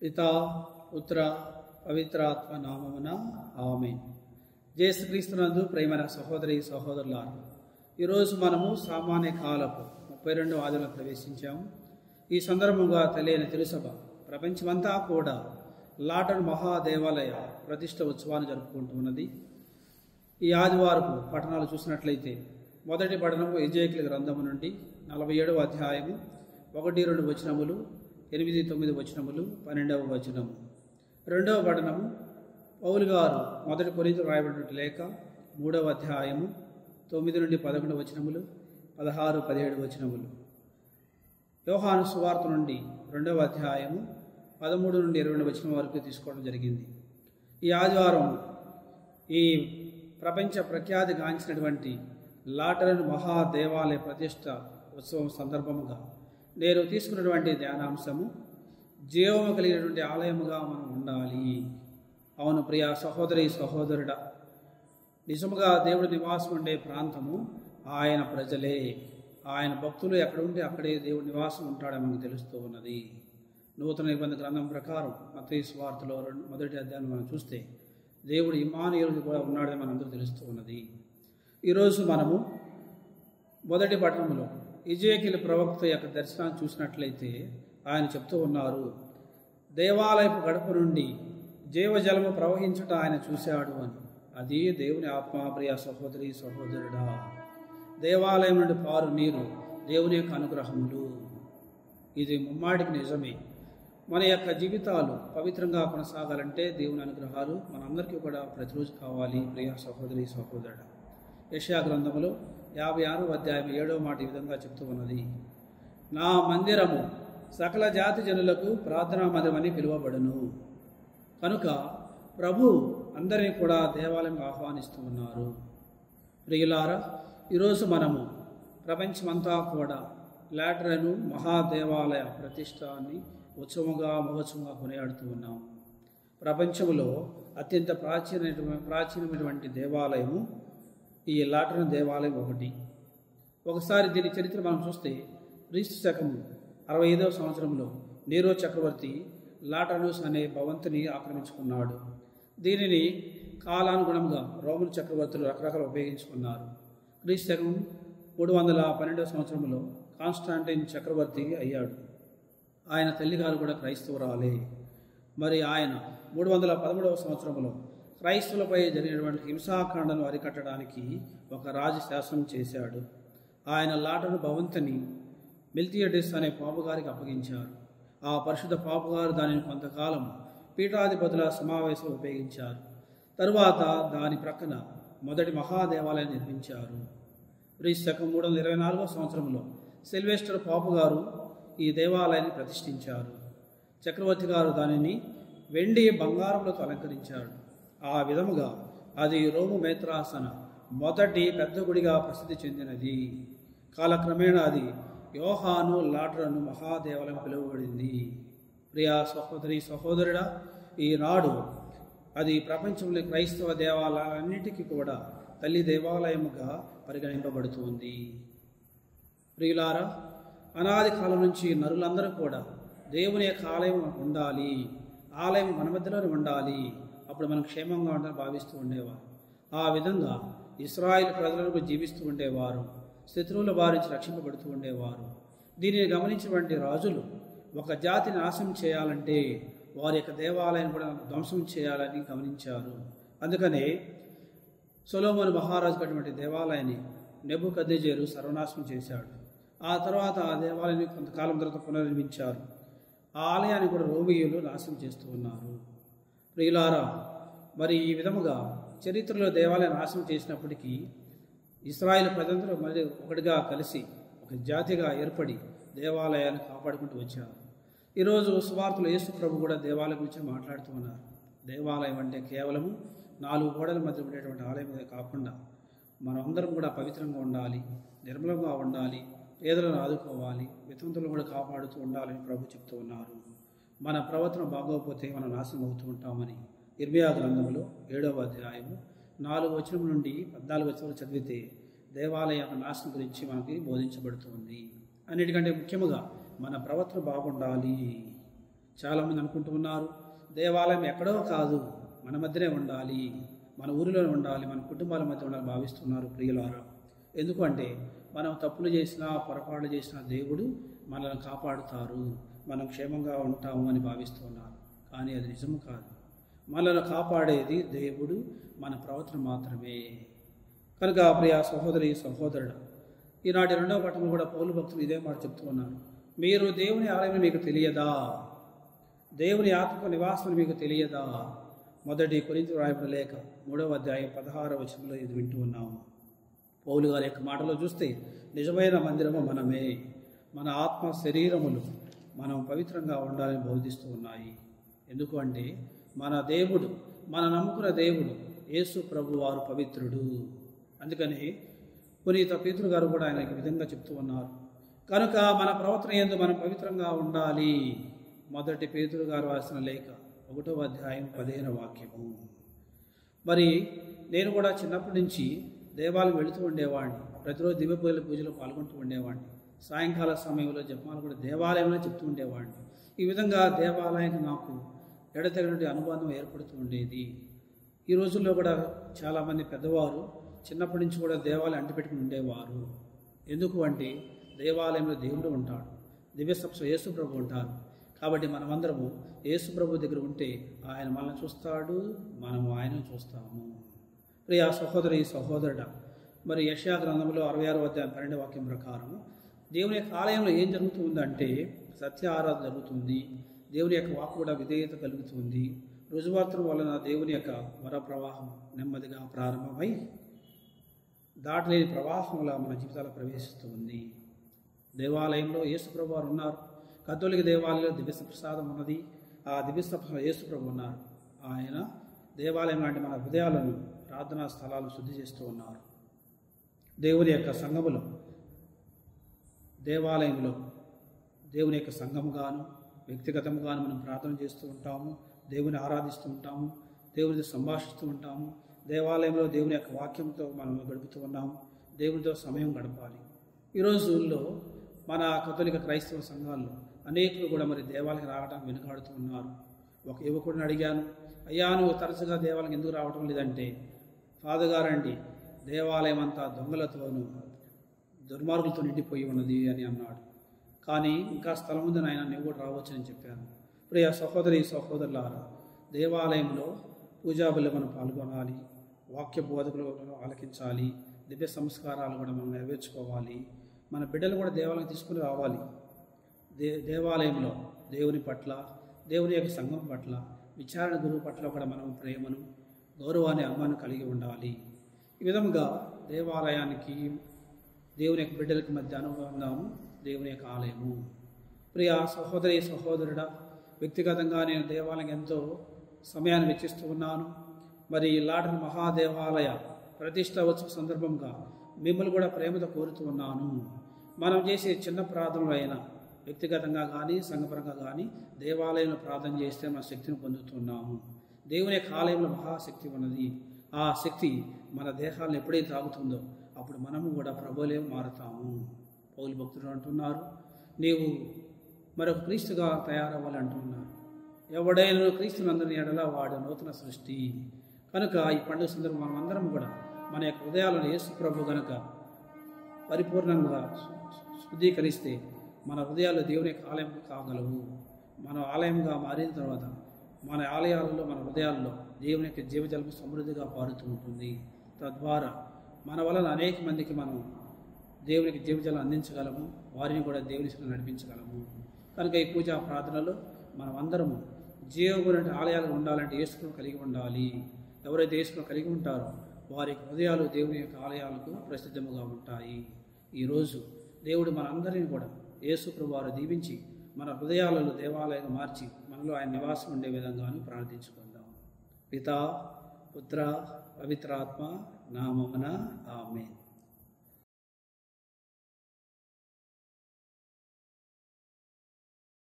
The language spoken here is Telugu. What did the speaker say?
పితా పుత్ర పవిత్రాత్మ నామమున ఆమేన్. యేసుక్రీస్తునందు ప్రేమైన సహోదరి సహోదరులారా, ఈరోజు మనము సామాన్య కాలపు 32వ ఆదిలో ప్రవేశించాము. ఈ సందర్భంగా తెలియని తెలుసభ ప్రపంచమంతా కూడా లాటన్ మహాదేవాలయ ప్రతిష్ఠ ఉత్సవాన్ని జరుపుకుంటున్నది. ఈ ఆదివారపు పఠనాలు చూసినట్లయితే మొదటి పఠనము ఎజేకియలు గ్రంథము నుండి 47వ అధ్యాయము 1-2 వచనములు, 8-9 వచనములు, 12వ వచనము. రెండవ పఠనము పౌలు గారు మొదటి కొరింథీయులకు రాయబడిన లేఖ 3వ అధ్యాయము 9-11 వచనములు, 16-17 వచనములు. యోహాను సువార్త నుండి 2వ అధ్యాయము 13-22 వచనం వరకు తీసుకోవడం జరిగింది. ఈ ఆదివారం ఈ ప్రపంచ ప్రఖ్యాతి గాంచినటువంటి లాటరన్ మహాదేవాలయ ప్రతిష్ట ఉత్సవం సందర్భముగా నేను తీసుకున్నటువంటి ధ్యానాంశము, జీవము కలిగినటువంటి ఆలయముగా మనం ఉండాలి. అవును ప్రియ సహోదరి సహోదరుడా, నిజముగా దేవుడు నివాసం ఉండే ప్రాంతము ఆయన ప్రజలే. ఆయన భక్తులు ఎక్కడ ఉంటే అక్కడే దేవుడు నివాసం ఉంటాడని మనకు తెలుస్తూ ఉన్నది. నూతన నిబంధన గ్రంథం ప్రకారం మత్తయి సువార్తలో మొదటి అధ్యాయం మనం చూస్తే దేవుడు ఇమ్మానుయేలు కూడా ఉన్నాడని మనందరూ తెలుస్తూ ఉన్నది. ఈరోజు మనము మొదటి పట్టణంలో ఎజేకియలు ప్రవక్త యొక్క దర్శనాన్ని చూసినట్లయితే ఆయన చెప్తూ ఉన్నారు, దేవాలయపు గడప నుండి జీవజలము ప్రవహించుట ఆయన చూశాడు అని. అది దేవుని ఆత్మ. ప్రియ సహోదరి సహోదరుడా, దేవాలయం నుండి పారు నీరు దేవుని యొక్క అనుగ్రహములు. ఇది ముమ్మాడికి నిజమే. మన యొక్క జీవితాలు పవిత్రంగా కొనసాగాలంటే దేవుని అనుగ్రహాలు మనందరికీ కూడా ప్రతిరోజు కావాలి. ప్రియ సహోదరి సహోదరుడా, యెషయా గ్రంథములో 56వ అధ్యాయం 7వ మాట ఈ విధంగా చెప్తూ ఉన్నది, నా మందిరము సకల జాతి జనులకు ప్రార్థనా మందిరం అని పిలువబడును. కనుక ప్రభు అందరినీ కూడా దేవాలయం ఆహ్వానిస్తూ ఉన్నారు. ప్రియులారా, ఈరోజు మనము ప్రపంచమంతా కూడా లాటరను మహాదేవాలయ ప్రతిష్టాన్ని ఉత్సవంగా మహోత్సవంగా కొనియాడుతూ ఉన్నాం. ప్రపంచంలో అత్యంత ప్రాచీనమైనటువంటి దేవాలయము ఈ లాటరన్ దేవాలయం ఒకటి. ఒకసారి దీని చరిత్ర మనం చూస్తే క్రీస్తు శకము 65వ సంవత్సరంలో నీరో చక్రవర్తి లాటరనస్ అనే భవంతిని ఆక్రమించుకున్నాడు. దీనిని కాలానుగుణంగా రోమన్ చక్రవర్తులు రకరకాలు ఉపయోగించుకున్నారు. క్రీస్తు శకం 312వ సంవత్సరంలో కాన్స్టాంటైన్ చక్రవర్తి అయ్యాడు. ఆయన తల్లిగారు కూడా క్రైస్తవురాలే. మరి ఆయన 313వ సంవత్సరంలో క్రైస్తవులపై జరిగినటువంటి హింసాకాండను అరికట్టడానికి ఒక రాజశాసనం చేశాడు. ఆయన లాటను భవంతిని మిల్తియడిస్ అనే పాపుగారికి అప్పగించారు. ఆ పరిశుద్ధ పాపుగారు దానిని కొంతకాలం పీఠాధిపతుల సమావేశంలో ఉపయోగించారు. తరువాత దాని ప్రక్కన మొదటి మహాదేవాలయాన్ని నిర్మించారు. క్రీస్తు శకం 324వ సంవత్సరంలో సిల్వెస్టర్ పాపుగారు ఈ దేవాలయాన్ని ప్రతిష్ఠించారు. చక్రవర్తి గారు దానిని వెండి బంగారములతో అలంకరించాడు. ఆ విధముగా అది రోము మేత్రాసన మొదటి పెద్ద గుడిగా ప్రసిద్ధి చెందినది. కాలక్రమేణా అది యోహాను లాటరను మహాదేవాలయం పిలువబడింది. ప్రియా సహోదరి సహోదరుడా, ఈనాడు అది ప్రపంచంలో క్రైస్తవ దేవాలయాలన్నిటికీ కూడా తల్లి దేవాలయముగా పరిగణింపబడుతుంది. ప్రియులారా, అనాది కాలం నుంచి నరులందరూ కూడా దేవుని యొక్క ఆలయం ఉండాలి, ఆలయం మన మధ్యలోనే ఉండాలి, అప్పుడు మనం క్షేమంగా ఉండాలని భావిస్తూ ఉండేవారు. ఆ విధంగా ఇశ్రాయేలు ప్రజలకు జీవిస్తూ ఉండేవారు, శత్రువుల బారి నుంచి రక్షింపబడుతూ ఉండేవారు. దీనిని గమనించినటువంటి రాజులు ఒక జాతిని నాశనం చేయాలంటే వారి యొక్క దేవాలయాన్ని కూడా ధ్వంసం చేయాలని గమనించారు. అందుకనే సొలొమోను మహారాజు కట్టినటువంటి దేవాలయాన్ని నెబుకద్నెజరు సర్వనాశనం చేశాడు. ఆ తర్వాత ఆ దేవాలయాన్ని కొంతకాలం తర్వాత పునర్నిర్మించారు. ఆ ఆలయాన్ని కూడా రోమియోలు నాశనం చేస్తూ ఉన్నారు. ప్రియులారా, మరి ఈ విధముగా చరిత్రలో దేవాలయం నాశనం చేసినప్పటికీ ఇశ్రాయేలు ప్రజలందరూ మళ్ళీ ఒకటిగా కలిసి ఒక జాతిగా ఏర్పడి దేవాలయాన్ని కాపాడుకుంటూ వచ్చారు. ఈరోజు సువార్తలో యేసు ప్రభు కూడా దేవాలయం గురించి మాట్లాడుతూ ఉన్నారు. దేవాలయం అంటే కేవలము 4 గోడల మధ్య ఉండేటువంటి ఆలయమే కాకుండా మనమందరం కూడా పవిత్రంగా ఉండాలి, నిర్మలంగా ఉండాలి, పేదలను ఆదుకోవాలి, వితంతులను కూడా కాపాడుతూ ఉండాలని ప్రభు చెప్తూ ఉన్నారు. మన ప్రవర్తన బాగోకపోతే మనం నాశనం అవుతూ ఉంటామని ఇర్మియా గ్రంథంలో 7వ అధ్యాయము 4 వచనం నుండి 14 వచనం చదివితే దేవాలయ నాశనం గురించి మనకి బోధించబడుతుంది. అన్నిటికంటే ముఖ్యముగా మన ప్రవర్తన బాగుండాలి. చాలామంది అనుకుంటూ ఉన్నారు, దేవాలయం ఎక్కడో కాదు, మన మధ్యనే ఉండాలి, మన ఊరిలో ఉండాలి, మన కుటుంబాల మధ్య ఉండాలని భావిస్తున్నారు ప్రియులారా. ఎందుకంటే మనం తప్పులు చేసినా పొరపాట్లు చేసినా దేవుడు మనల్ని కాపాడుతారు, మనం క్షేమంగా ఉంటాము అని భావిస్తున్నారు. కానీ అది నిజం కాదు. మనల్ని కాపాడేది దేవుడు, మన ప్రవర్తన మాత్రమే. కనుక ప్రియ సహోదరి సహోదరుడు, ఈనాటి 2వ పట్టణంలో కూడా పౌలు భక్తులు ఇదే మాట చెప్తూ ఉన్నారు. మీరు దేవుని ఆలయం మీకు తెలియదా? దేవుని ఆత్మ నివాసం మీకు తెలియదా? 1 కొరింథీయులకు రాయబడిన లేఖ 3వ అధ్యాయం 16వ వచనంలో ఇది వింటూ ఉన్నాము. పౌలు గారి యొక్క మాటలో చూస్తే నిజమైన మందిరము మనమే, మన ఆత్మ శరీరములు మనం పవిత్రంగా ఉండాలని బోధిస్తూ ఉన్నాయి. ఎందుకు అంటే మన దేవుడు, మన నమ్ముకున్న దేవుడు యేసు ప్రభు వారు పవిత్రుడు. అందుకని పునీత పేతురు గారు కూడా ఆయన ఈ విధంగా చెప్తూ ఉన్నారు. కనుక మన ప్రవర్తన యందు మనం పవిత్రంగా ఉండాలి. 1 పేతురు గారు రాసిన లేఖ 1వ అధ్యాయం 15వ వాక్యము. మరి నేను కూడా చిన్నప్పటి నుంచి దేవాలయం వెళుతూ ఉండేవాడిని. ప్రతిరోజు దివ్య పూజలో పాల్గొంటూ ఉండేవాడిని. సాయంకాల సమయంలో జపమాలు కూడా దేవాలయంలో చెప్తూ ఉండేవాడిని. ఈ విధంగా దేవాలయానికి నాకు ఎడతెగనటువంటి అనుబంధం ఏర్పడుతూ ఉండేది. ఈ రోజుల్లో కూడా చాలామంది పెద్దవారు చిన్నప్పటి నుంచి కూడా దేవాలయం అంటిపెట్టుకుని ఉండేవారు. ఎందుకు అంటే దేవాలయంలో దేవుడు ఉంటాడు, దివ్య సప్స యేసు ప్రభు ఉంటారు. కాబట్టి మనమందరము యేసు ప్రభు దగ్గర ఉంటే ఆయన మనల్ని చూస్తాడు, మనము ఆయనను చూస్తాము. ప్రియ సహోదరి సహోదరుడా, మరి యెషయా గ్రంథంలో 66వ అధ్యాయం 12వ వాక్యం ప్రకారం దేవుని యొక్క ఆలయంలో ఏం జరుగుతుందంటే సత్య ఆరాధన జరుగుతుంది. దేవుని యొక్క వాక్కు కూడా విధేయత కలుగుతుంది. రుజువార్తల వలన దేవుని యొక్క వర ప్రవాహం నెమ్మదిగా ప్రారంభమై దాటలేని ప్రవాహంలా మన జీవితాల్లో ప్రవేశిస్తూ ఉంది. దేవాలయంలో యేసు ప్రభు వారు ఉన్నారు. కథోలిక దేవాలయంలో దివ్య ప్రసాదం ఉన్నది. ఆ దివ్య యేసు ప్రభు ఉన్నారు. ఆయన దేవాలయం లాంటి మన హృదయాలను ప్రార్థనా స్థలాలు శుద్ధి చేస్తూ ఉన్నారు. దేవుని యొక్క సంఘములో, దేవాలయంలో దేవుని యొక్క సంఘముగాను వ్యక్తిగతంగాను మనం ప్రార్థన చేస్తూ ఉంటాము, దేవుని ఆరాధిస్తూ ఉంటాము, దేవునితో సంభాషిస్తూ ఉంటాము. దేవాలయంలో దేవుని యొక్క వాక్యంతో మనం గడుపుతూ ఉన్నాము, దేవునితో సమయం గడపాలి. ఈ రోజుల్లో మన కథోలిక క్రైస్తవ సంఘాల్లో అనేకులు కూడా మరి దేవాలయం రావడానికి వెనుకాడుతూ ఉన్నారు. ఒక యువకుడిని అడిగాను, అయ్యా నువ్వు తరచుగా దేవాలయం ఎందుకు రావటం లేదంటే, ఫాదర్ గారండి దేవాలయం అంతా దొంగలతోనూ దుర్మార్గులతో నిండిపోయి ఉన్నది అని అన్నాడు. కానీ ఇంకా స్థలం ఉంది నాయన, నువ్వు కూడా రావచ్చని చెప్పాను. ప్రియ సహోదరి సహోదరులారా, దేవాలయంలో పూజాబలి మనం పాల్గొనాలి, వాక్య బోధకులు ఆలకించాలి, దివ్య సంస్కారాలు కూడా మనం నెరవేర్చుకోవాలి. మన బిడ్డలు కూడా దేవాలయం తీసుకుని రావాలి. దేవాలయంలో దేవుని పట్ల, దేవుని యొక్క సంఘం పట్ల, విచారణ గురువు పట్ల కూడా మనం ప్రేమను, గౌరవాన్ని, అమ్మాన్ని కలిగి ఉండాలి. ఈ విధంగా దేవాలయానికి దేవుని యొక్క బిడ్డలకి మధ్య అనుబంధము దేవుని యొక్క ఆలయము. ప్రియ సహోదరి సహోదరుడా, వ్యక్తిగతంగా నేను దేవాలయం ఎంతో సమయాన్ని వెచ్చిస్తూ ఉన్నాను. మరి లాటన్ మహాదేవాలయ ప్రతిష్ట ఉత్సవ సందర్భంగా మిమ్మల్ని కూడా ప్రేమతో కోరుతూ ఉన్నాను. మనం చేసే చిన్న ప్రార్థనలు అయినా వ్యక్తిగతంగా కానీ సంఘపరంగా కానీ దేవాలయంలో ప్రార్థన చేస్తే మన శక్తిని పొందుతున్నాము. దేవుని యొక్క ఆలయంలో మహాశక్తి ఉన్నది. ఆ శక్తి మన దేహాలను ఎప్పుడైతే తాగుతుందో అప్పుడు మనము కూడా ప్రభువులే మారుతాము. పౌలు భక్తులు అంటున్నారు, నీవు మరొక క్రీస్తుగా తయారవ్వాలంటున్నారు. ఎవడైనా క్రీస్తునందరిని ఎడలా వాడు నూతన సృష్టి. కనుక ఈ పండుగ సందర్భం మనం అందరం కూడా మన యొక్క హృదయాలను యేసు ప్రభు కనుక పరిపూర్ణంగా శుద్ధీకరిస్తే మన హృదయాలు దేవుని యొక్క ఆలయం కాగలవు. మన ఆలయంగా మారిన తర్వాత మన ఆలయాలలో, మన హృదయాల్లో దేవుని యొక్క జీవజలము సమృద్ధిగా పారుతూ ఉంటుంది. తద్వారా మన వలన అనేక మందికి మనం దేవునికి జీవజలం అందించగలము, వారిని కూడా దేవుని నడిపించగలము. కనుక ఈ పూజా ప్రార్థనలో మనం అందరము జీవమైన ఆలయాలు ఉండాలంటే యేసును కలిగి ఉండాలి. ఎవరైతే యేసును కలిగి ఉంటారో వారి హృదయాలు దేవుని యొక్క ఆలయాలకు ప్రసిద్ధముగా ఉంటాయి. ఈరోజు దేవుడు మనందరినీ కూడా యేసు ప్రభువు వారు దీవించి మన హృదయాలలో దేవాలయంగా మార్చి మనలో ఆయన నివాసం ఉండే విధంగాను ప్రార్థించుకుందాం. పితా, పుత్ర, పవిత్రాత్మ నామమున ఆమేన్.